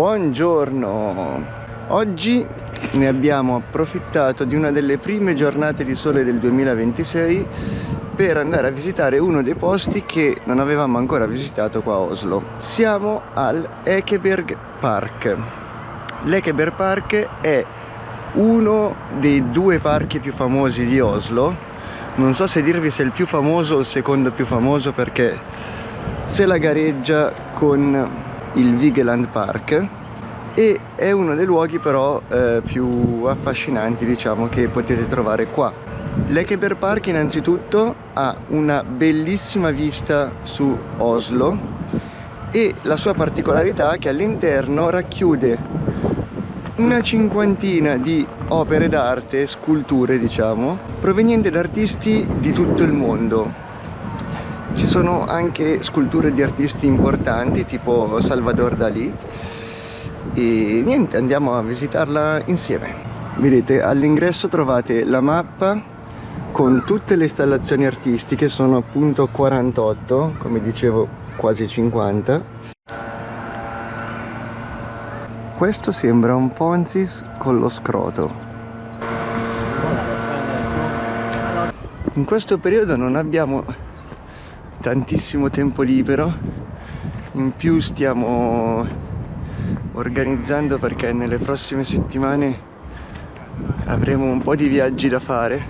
Buongiorno! Oggi ne abbiamo approfittato di una delle prime giornate di sole del 2026 per andare a visitare uno dei posti che non avevamo ancora visitato qua a Oslo. Siamo al Ekeberg Park. L'Ekeberg Park è uno dei due parchi più famosi di Oslo. Non so se dirvi se è il più famoso o il secondo più famoso, perché se la gareggia con il Vigeland Park, e è uno dei luoghi però più affascinanti, diciamo, che potete trovare qua. L'Ekeberg Park innanzitutto ha una bellissima vista su Oslo e la sua particolarità è che all'interno racchiude una cinquantina di opere d'arte, sculture diciamo, provenienti da artisti di tutto il mondo. Ci sono anche sculture di artisti importanti tipo Salvador Dalì e niente, andiamo a visitarla insieme. Vedete, all'ingresso trovate la mappa con tutte le installazioni artistiche, sono appunto 48, come dicevo quasi 50. Questo sembra un Ponzis con lo scroto. In questo periodo non abbiamo tantissimo tempo libero, in più stiamo organizzando perché nelle prossime settimane avremo un po' di viaggi da fare,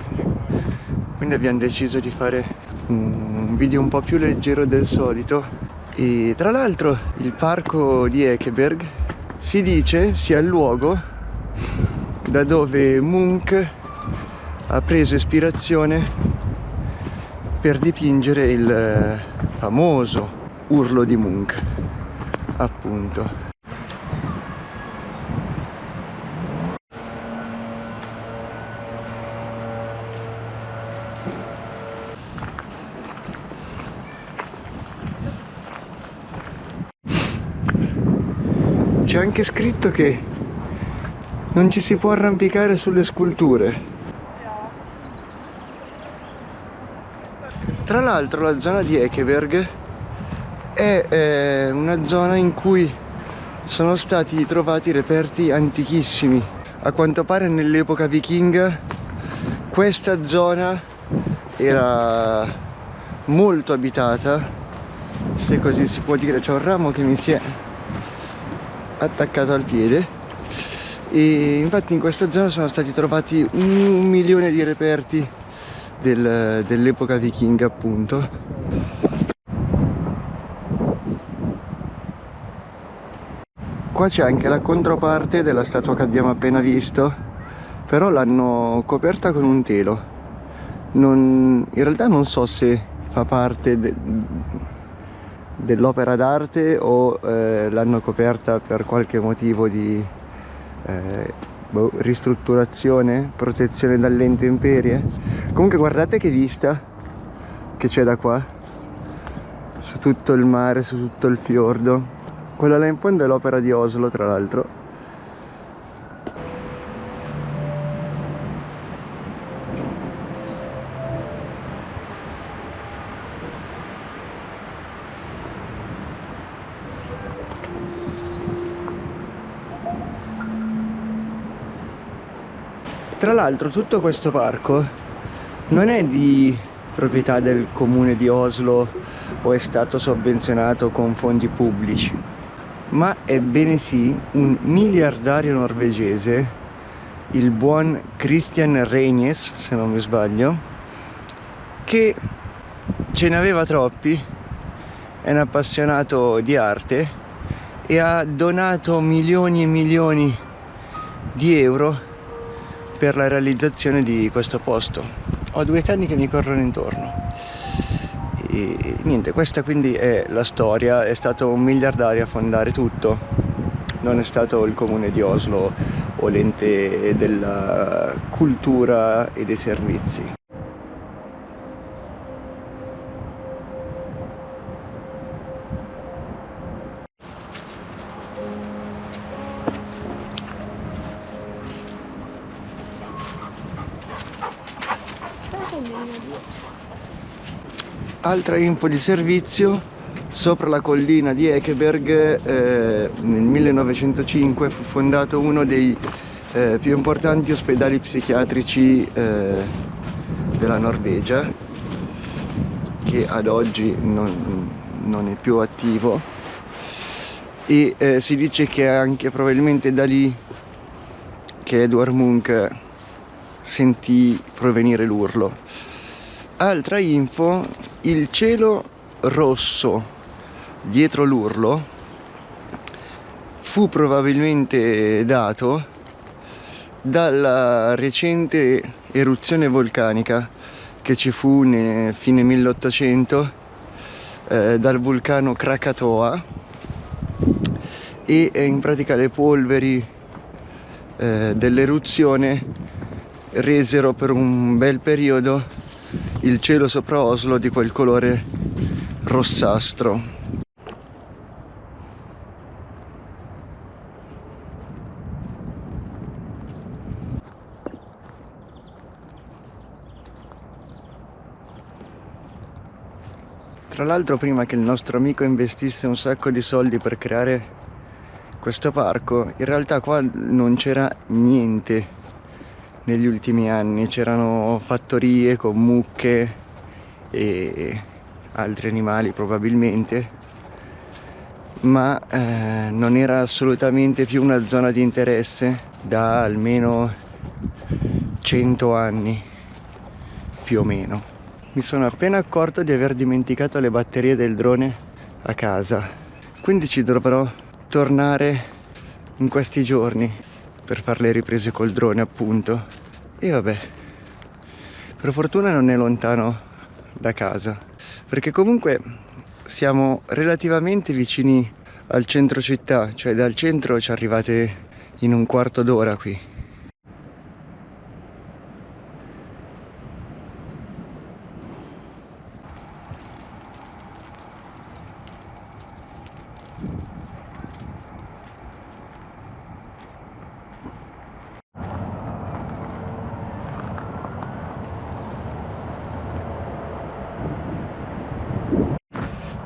quindi abbiamo deciso di fare un video un po' più leggero del solito. E tra l'altro il parco di Ekeberg si dice sia il luogo da dove Munch ha preso ispirazione per dipingere il famoso Urlo di Munch, appunto. C'è anche scritto che non ci si può arrampicare sulle sculture. Tra l'altro la zona di Ekeberg è una zona in cui sono stati trovati reperti antichissimi. A quanto pare nell'epoca vichinga questa zona era molto abitata, se così si può dire. C'è un ramo che mi si è attaccato al piede e infatti in questa zona sono stati trovati 1.000.000 di reperti dell'epoca vichinga, appunto. Qua c'è anche la controparte della statua che abbiamo appena visto, però l'hanno coperta con un telo. In realtà non so se fa parte dell'opera d'arte o l'hanno coperta per qualche motivo di ristrutturazione, protezione dalle intemperie. Comunque guardate che vista che c'è da qua, su tutto il mare, su tutto il fiordo. Quella là in fondo è l'opera di Oslo, tra l'altro. Tra l'altro tutto questo parco non è di proprietà del comune di Oslo o è stato sovvenzionato con fondi pubblici, ma è bene sì un miliardario norvegese, il buon Christian Reinies, se non mi sbaglio, che ce ne aveva troppi, è un appassionato di arte e ha donato milioni e milioni di euro per la realizzazione di questo posto. Ho due cani che mi corrono intorno e niente, questa quindi è la storia. È stato un miliardario a fondare tutto, non è stato il comune di Oslo o l'ente della cultura e dei servizi. Altra info di servizio, Sopra la collina di Ekeberg nel 1905 fu fondato uno dei più importanti ospedali psichiatrici della Norvegia, che ad oggi non è più attivo, e si dice che è anche probabilmente da lì che Edvard Munch sentì provenire l'urlo. Altra info: il cielo rosso dietro l'urlo fu probabilmente dato dalla recente eruzione vulcanica che ci fu nel fine 1800 dal vulcano Krakatoa, e in pratica le polveri dell'eruzione resero per un bel periodo il cielo sopra Oslo di quel colore rossastro. Tra l'altro, prima che il nostro amico investisse un sacco di soldi per creare questo parco, in realtà qua non c'era niente negli ultimi anni. C'erano fattorie con mucche e altri animali probabilmente, ma non era assolutamente più una zona di interesse da almeno 100 anni più o meno. Mi sono appena accorto di aver dimenticato le batterie del drone a casa, quindi ci dovrò tornare in questi giorni per fare le riprese col drone, appunto. E vabbè, per fortuna non è lontano da casa, perché comunque siamo relativamente vicini al centro città, cioè dal centro ci arrivate in un quarto d'ora qui.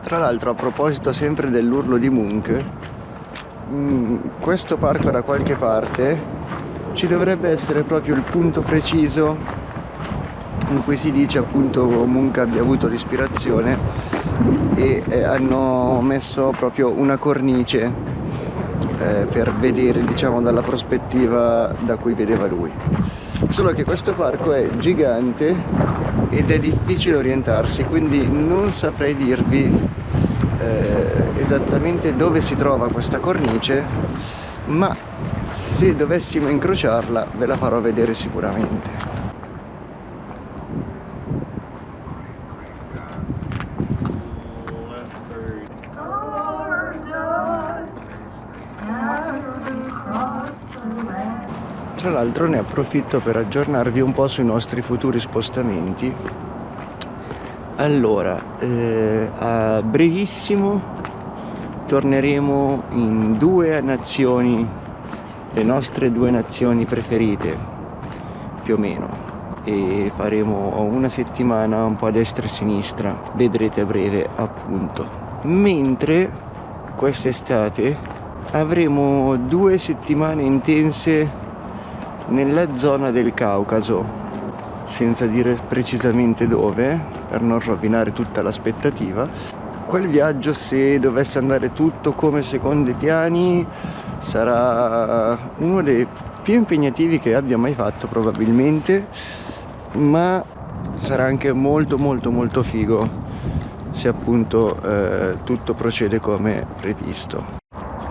Tra l'altro, a proposito sempre dell'urlo di Munch, questo parco da qualche parte ci dovrebbe essere proprio il punto preciso in cui si dice appunto Munch abbia avuto l'ispirazione, e hanno messo proprio una cornice per vedere, diciamo, dalla prospettiva da cui vedeva lui. Solo che questo parco è gigante ed è difficile orientarsi, quindi non saprei dirvi esattamente dove si trova questa cornice, ma se dovessimo incrociarla ve la farò vedere sicuramente. Tra l'altro ne approfitto per aggiornarvi un po' sui nostri futuri spostamenti. Allora, a brevissimo torneremo in due nazioni, le nostre due nazioni preferite, più o meno, e faremo una settimana un po' a destra e a sinistra, vedrete a breve appunto. Mentre quest'estate avremo 2 settimane intense nella zona del Caucaso, senza dire precisamente dove, per non rovinare tutta l'aspettativa. Quel viaggio, se dovesse andare tutto come secondo i piani, sarà uno dei più impegnativi che abbia mai fatto probabilmente, ma sarà anche molto molto molto figo se appunto tutto procede come previsto.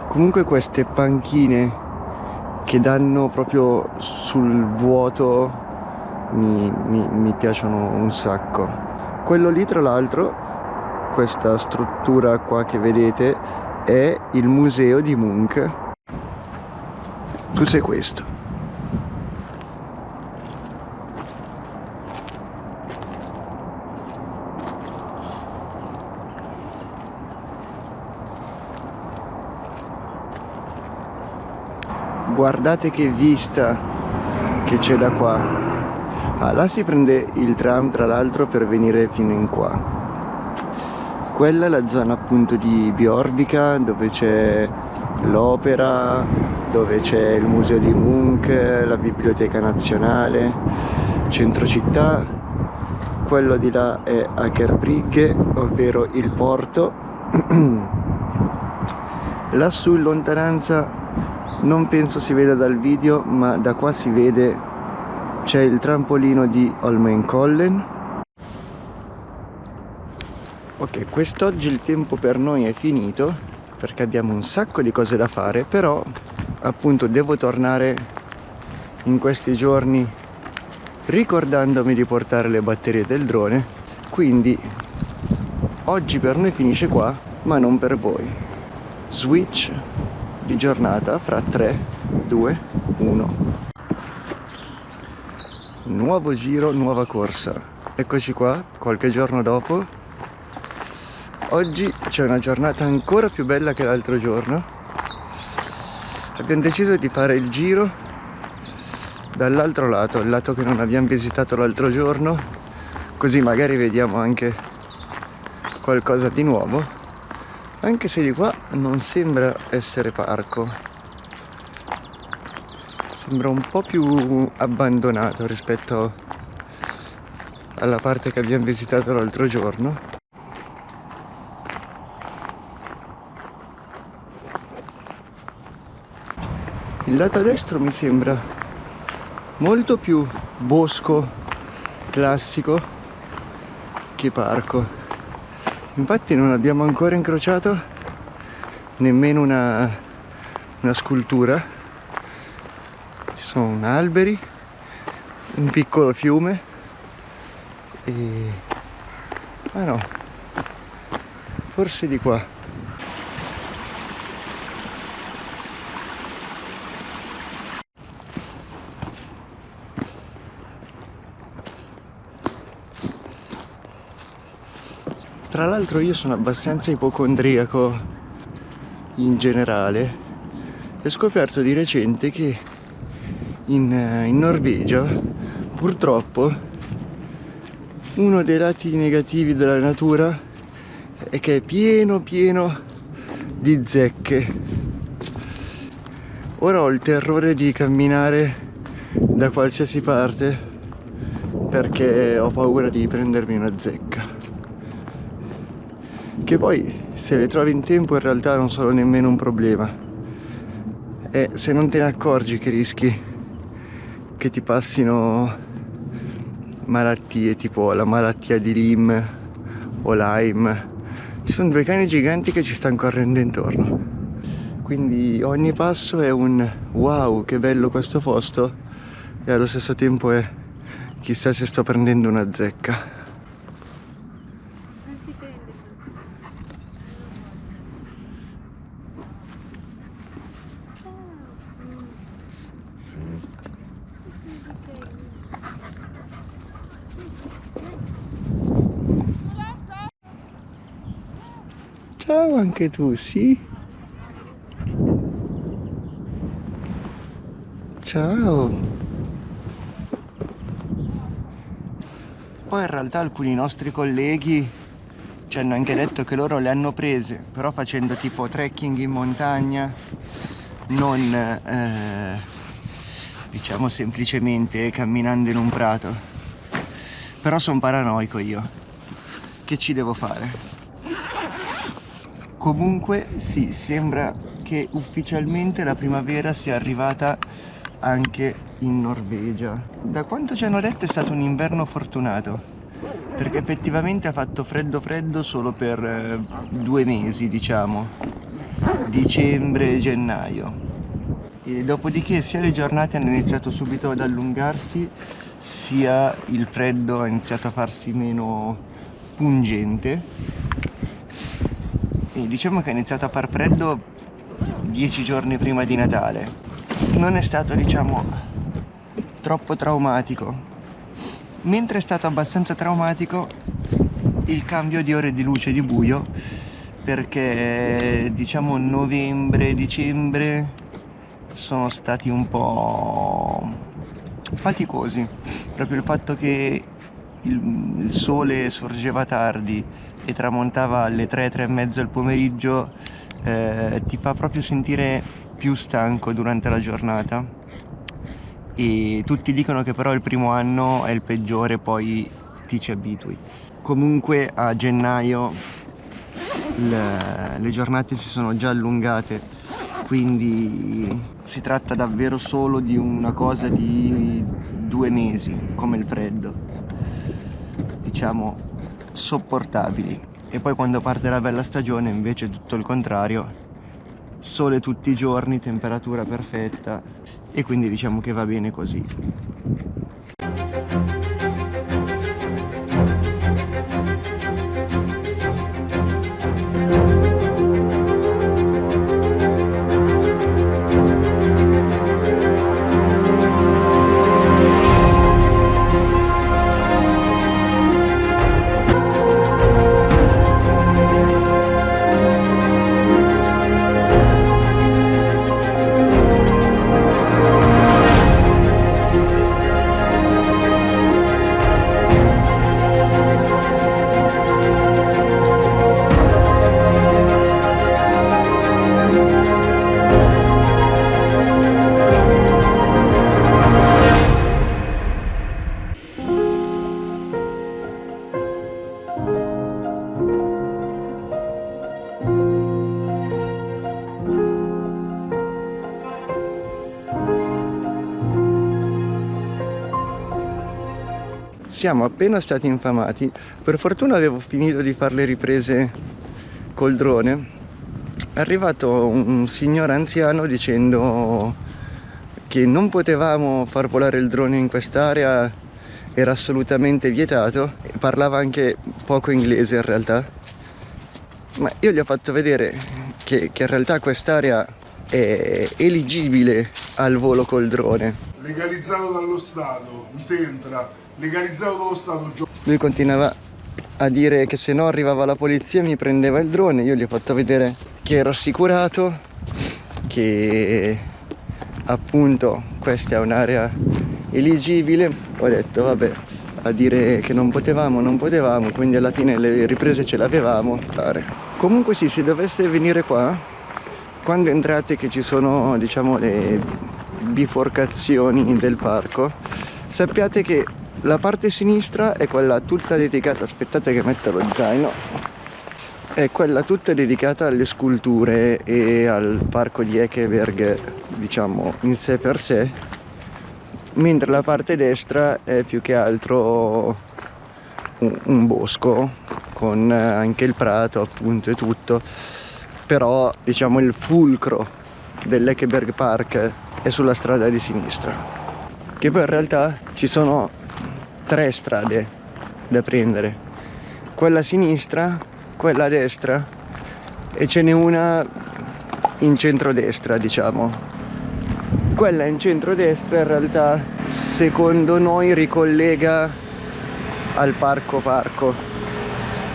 Comunque queste panchine che danno proprio sul vuoto mi piacciono un sacco. Quello lì, tra l'altro, questa struttura qua che vedete, è il museo di Munch. Tu sei questo. Guardate che vista che c'è da qua. Là si prende il tram, tra l'altro, per venire fino in qua. Quella è la zona appunto di Björvika, dove c'è l'opera, dove c'è il museo di Munch, la biblioteca nazionale, centro città. Quello di là è Akerbrygge, ovvero il porto. Lassù in lontananza non penso si veda dal video, ma da qua si vede, c'è il trampolino di Holmenkollen. Ok, quest'oggi il tempo per noi è finito perché abbiamo un sacco di cose da fare, però appunto devo tornare in questi giorni ricordandomi di portare le batterie del drone, quindi oggi per noi finisce qua, ma non per voi. Switch di giornata fra 3, 2, 1. Nuovo giro, nuova corsa. Eccoci qua, qualche giorno dopo. Oggi c'è una giornata ancora più bella che l'altro giorno. Abbiamo deciso di fare il giro dall'altro lato, il lato che non abbiamo visitato l'altro giorno, così magari vediamo anche qualcosa di nuovo, anche se di qua non sembra essere parco, sembra un po' più abbandonato rispetto alla parte che abbiamo visitato l'altro giorno. Il lato destro mi sembra molto più bosco classico che parco. Infatti non abbiamo ancora incrociato nemmeno una scultura. Ci sono alberi, un piccolo fiume e... ah no, forse di qua. Tra l'altro io sono abbastanza ipocondriaco in generale e ho scoperto di recente che in Norvegia purtroppo uno dei lati negativi della natura è che è pieno di zecche. Ora ho il terrore di camminare da qualsiasi parte perché ho paura di prendermi una zecca. Che poi se le trovi in tempo in realtà non sono nemmeno un problema, e se non te ne accorgi che rischi che ti passino malattie tipo la malattia di Lyme o Lyme. Ci sono due cani giganti che ci stanno correndo intorno, quindi ogni passo è un wow, che bello questo posto, e allo stesso tempo è chissà se sto prendendo una zecca. Ciao anche tu, sì? Ciao! Poi in realtà alcuni nostri colleghi ci hanno anche detto che loro le hanno prese, però facendo tipo trekking in montagna, non diciamo semplicemente camminando in un prato. Però sono paranoico io. Che ci devo fare? Comunque sì, sembra che ufficialmente la primavera sia arrivata anche in Norvegia. Da quanto ci hanno detto è stato un inverno fortunato, perché effettivamente ha fatto freddo solo per 2 mesi, diciamo, dicembre e gennaio. E dopodiché sia le giornate hanno iniziato subito ad allungarsi, sia il freddo ha iniziato a farsi meno pungente. E diciamo che ha iniziato a far freddo 10 giorni prima di Natale. Non è stato, diciamo, troppo traumatico, mentre è stato abbastanza traumatico il cambio di ore di luce e di buio, perché diciamo novembre e dicembre sono stati un po' faticosi. Proprio il fatto che il sole sorgeva tardi e tramontava alle 3 e mezzo del pomeriggio, ti fa proprio sentire più stanco durante la giornata, e tutti dicono che però il primo anno è il peggiore, poi ti ci abitui. Comunque a gennaio le giornate si sono già allungate, quindi si tratta davvero solo di una cosa di 2 mesi, come il freddo, diciamo sopportabili. E poi quando parte la bella stagione invece è tutto il contrario, sole tutti i giorni, temperatura perfetta, e quindi diciamo che va bene così. Siamo appena stati infamati. Per fortuna avevo finito di fare le riprese col drone. È arrivato un signore anziano dicendo che non potevamo far volare il drone in quest'area, era assolutamente vietato, e parlava anche poco inglese in realtà. Ma io gli ho fatto vedere che in realtà quest'area è eligibile al volo col drone. Legalizzato dallo Stato, Utentra, legalizzato dallo Stato. Lui continuava a dire che se no arrivava la polizia e mi prendeva il drone. Io gli ho fatto vedere che ero assicurato, che appunto questa è un'area eligibile. Ho detto vabbè, a dire che non potevamo, quindi alla fine le riprese ce l'avevamo. Comunque sì, se doveste venire qua, quando entrate che ci sono, diciamo, le biforcazioni del parco, sappiate che la parte sinistra è quella tutta dedicata, aspettate che metto lo zaino, è quella tutta dedicata alle sculture e al parco di Ekeberg, diciamo in sé per sé, mentre la parte destra è più che altro un bosco con anche il prato appunto e tutto, però diciamo il fulcro dell'Ekeberg Park è sulla strada di sinistra, che poi in realtà ci sono 3 strade da prendere, quella a sinistra, quella a destra e ce n'è una in centrodestra, diciamo. Quella in centrodestra in realtà secondo noi ricollega al parco,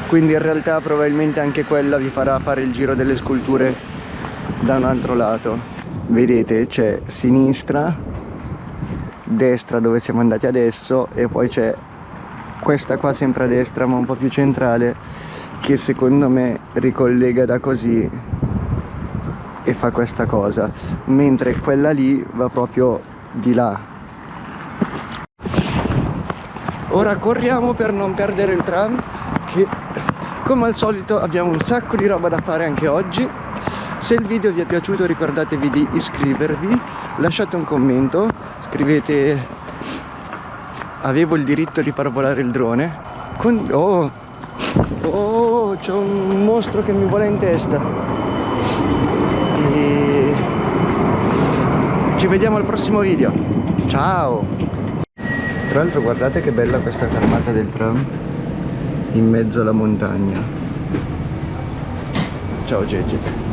quindi in realtà probabilmente anche quella vi farà fare il giro delle sculture da un altro lato. Vedete, c'è sinistra, destra dove siamo andati adesso, e poi c'è questa qua sempre a destra ma un po' più centrale, che secondo me ricollega da così e fa questa cosa, mentre quella lì va proprio di là. Ora corriamo per non perdere il tram, che come al solito abbiamo un sacco di roba da fare anche oggi. Se il video vi è piaciuto ricordatevi di iscrivervi, lasciate un commento, scrivete avevo il diritto di far volare il drone. Oh, c'è un mostro che mi vola in testa. E ci vediamo al prossimo video. Ciao! Tra l'altro guardate che bella questa fermata del tram in mezzo alla montagna. Ciao Gigi.